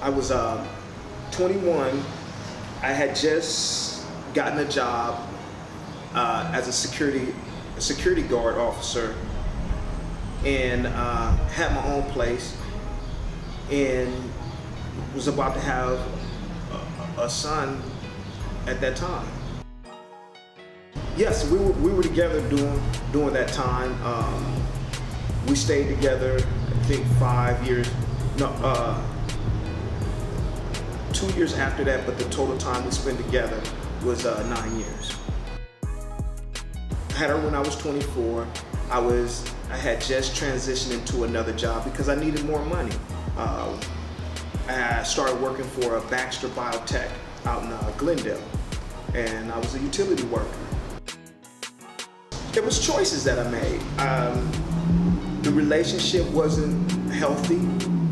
I was 21. I had just gotten a job as a security guard officer, and had my own place, and was about to have a son at that time. Yes, we were together during that time. We stayed together, I think 5 years. No, 2 years after that, but the total time we spent together was 9 years. I had her when I was 24. I had just transitioned into another job because I needed more money. I started working for a Baxter Biotech out in Glendale, and I was a utility worker. There was choices that I made. The relationship wasn't healthy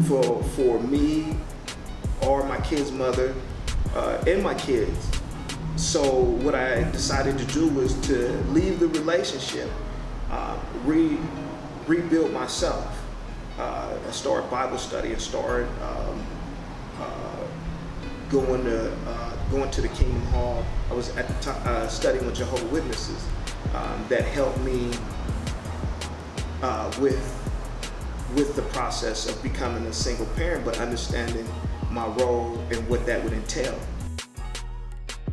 for me or my kid's mother and my kids. So what I decided to do was to leave the relationship, rebuild myself. I started Bible study. I started going to the Kingdom Hall. I was at the time studying with Jehovah's Witnesses. That helped me with the process of becoming a single parent, but understanding my role and what that would entail.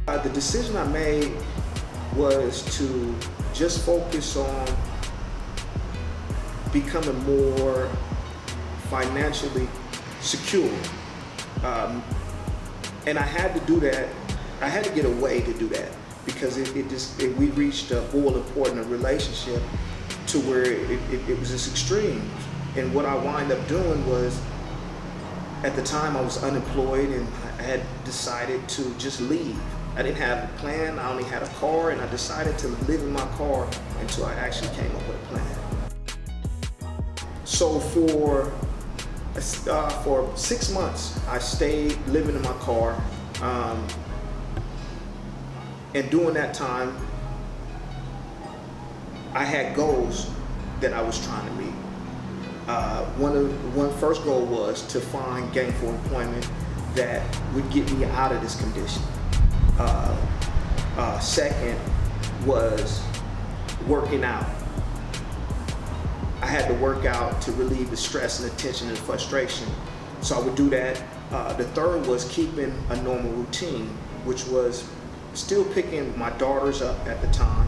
The decision I made was to just focus on becoming more financially secure. And I had to do that. I had to get a way to do that because we reached a boiling point in a relationship to where it was this extreme. And what I wind up doing was, at the time I was unemployed and I had decided to just leave. I didn't have a plan, I only had a car, and I decided to live in my car until I actually came up with a plan. So for 6 months, I stayed living in my car. And during that time, I had goals that I was trying to meet. One first goal was to find gainful employment that would get me out of this condition. Second was working out. I had to work out to relieve the stress and the tension and frustration. So I would do that. The third was keeping a normal routine, which was still picking my daughters up at the time,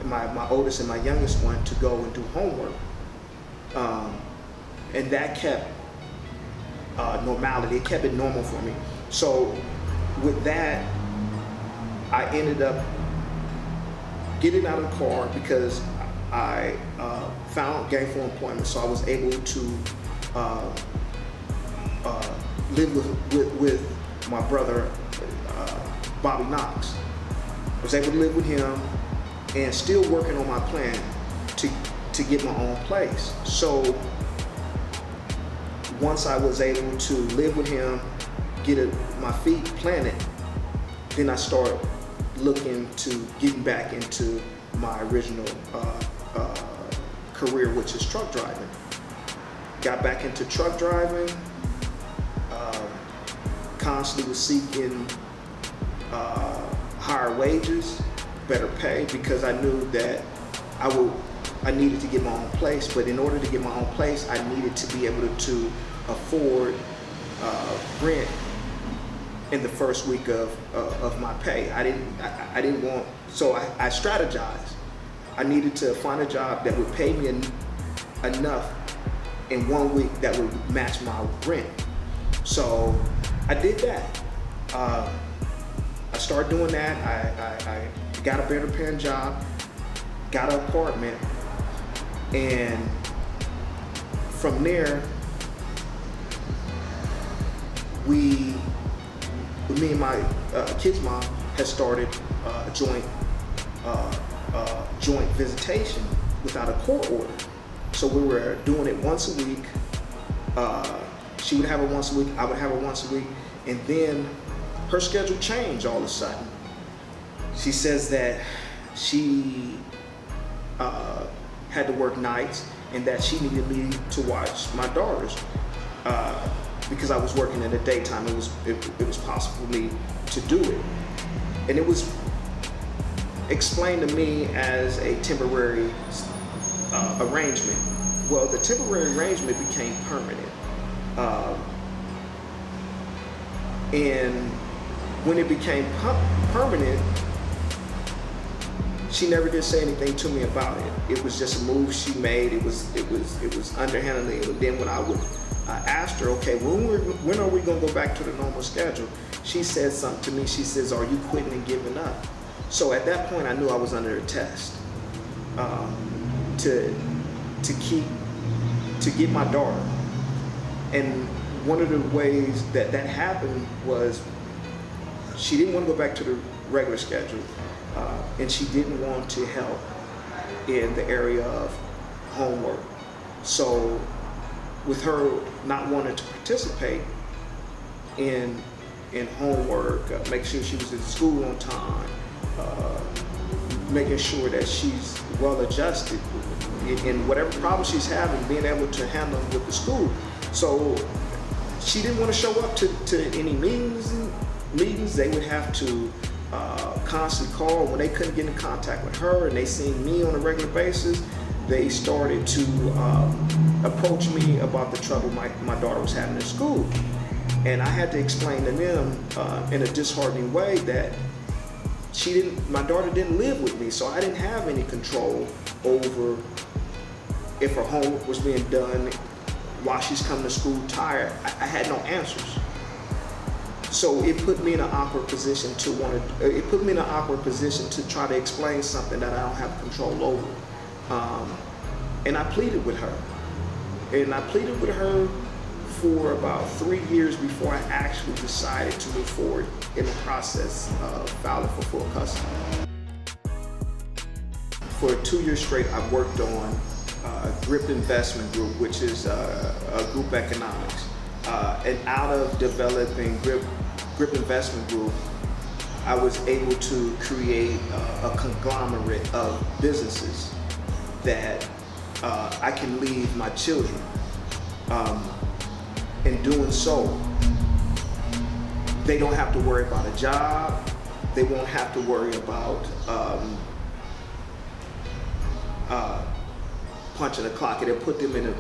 and my oldest and my youngest one, to go and do homework. And that kept normality. It kept it normal for me. So with that, I ended up getting out of the car because I found gainful employment. So I was able to live with my brother, Bobby Knox. I was able to live with him and still working on my plan to get my own place. So once I was able to live with him, get my feet planted, then I started looking to getting back into my original career, which is truck driving. Got back into truck driving, constantly was seeking higher wages, better pay, because I knew that I needed to get my own place. But in order to get my own place, I needed to be able to afford rent in the first week of my pay. I didn't want, so I strategized. I needed to find a job that would pay me enough in 1 week that would match my rent. So I did that. I started doing that. I got a better paying job, got an apartment, and from there, me and my kid's mom had started a joint visitation without a court order. So we were doing it once a week. She would have it once a week, I would have it once a week, and then her schedule changed all of a sudden. She says that she had to work nights and that she needed me to watch my daughters. because I was working in the daytime. It was possible for me to do it, and it was explained to me as a temporary arrangement. Well, the temporary arrangement became permanent, and when it became permanent, she never did say anything to me about it. It was just a move she made. It was underhandedly. And then when I would asked her, okay, when are we gonna go back to the normal schedule? She said something to me. She says, "Are you quitting and giving up?" So at that point, I knew I was under a test to get my daughter. And one of the ways that happened was she didn't want to go back to the regular schedule, and she didn't want to help in the area of homework. So with her not wanting to participate in homework, make sure she was in school on time, making sure that she's well adjusted in whatever problem she's having, being able to handle them with the school. So she didn't want to show up to any meetings. They would have to constantly call. When they couldn't get in contact with her and they seen me on a regular basis, they started to approach me about the trouble my daughter was having in school. And I had to explain to them in a disheartening way that my daughter didn't live with me, so I didn't have any control over if her homework was being done while she's coming to school tired. I had no answers. So it put me in an awkward position to try to explain something that I don't have control over. And I pleaded with her. And I pleaded with her for about 3 years before I actually decided to move forward in the process of filing for full custody. For 2 years straight, I worked on Thrift Investment Group, which is a group economics. And out of developing Grip Investment Group, I was able to create a conglomerate of businesses that I can leave my children. In doing so, they don't have to worry about a job. They won't have to worry about punching a clock. It'll put them in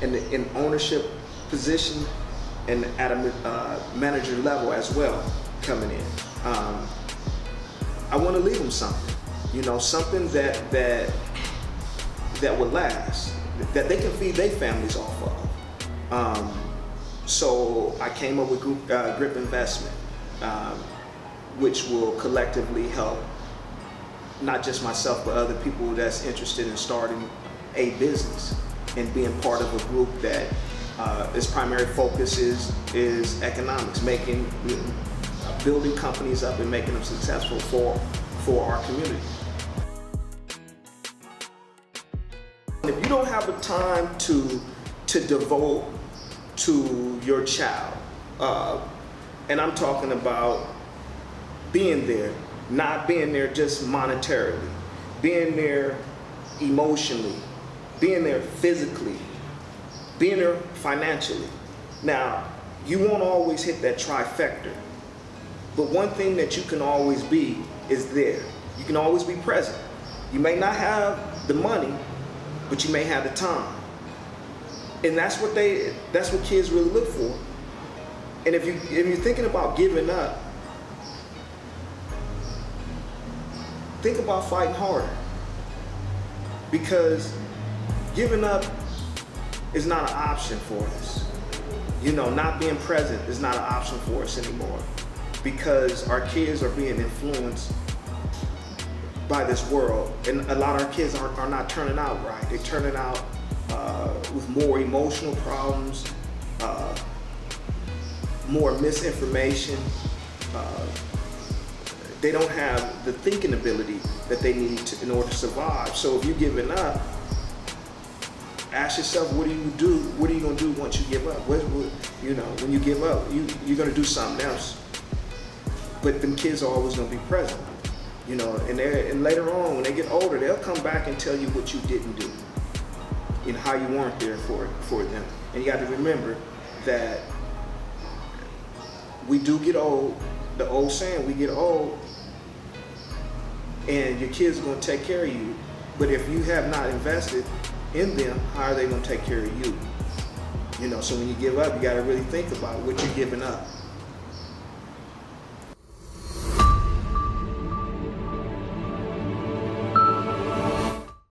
an ownership position and at a manager level as well coming in. I want to leave them something, something that will last, that they can feed their families off of. So I came up with Grip Investment, which will collectively help not just myself, but other people that's interested in starting a business and being part of a group that its primary focus is economics, building companies up and making them successful for our community. If you don't have the time to devote to your child, and I'm talking about being there, not being there just monetarily, being there emotionally, being there physically, being there financially. Now, you won't always hit that trifecta, but one thing that you can always be is there. You can always be present. You may not have the money, but you may have the time. And that's what kids really look for. And if you're thinking about giving up, think about fighting harder. Because giving up is not an option for us. Not being present is not an option for us anymore. Because our kids are being influenced by this world. And a lot of our kids are not turning out right. They're turning out with more emotional problems, more misinformation. They don't have the thinking ability that they need in order to survive. So if you're giving up, ask yourself, what do you do? What are you going to do once you give up? When you give up, you're going to do something else. But them kids are always going to be present. And later on, when they get older, they'll come back and tell you what you didn't do, how you weren't there for them. And you got to remember that we do get old. The old saying, we get old, and your kids are going to take care of you. But if you have not invested in them, how are they going to take care of you? You know, so when you give up, you got to really think about what you're giving up.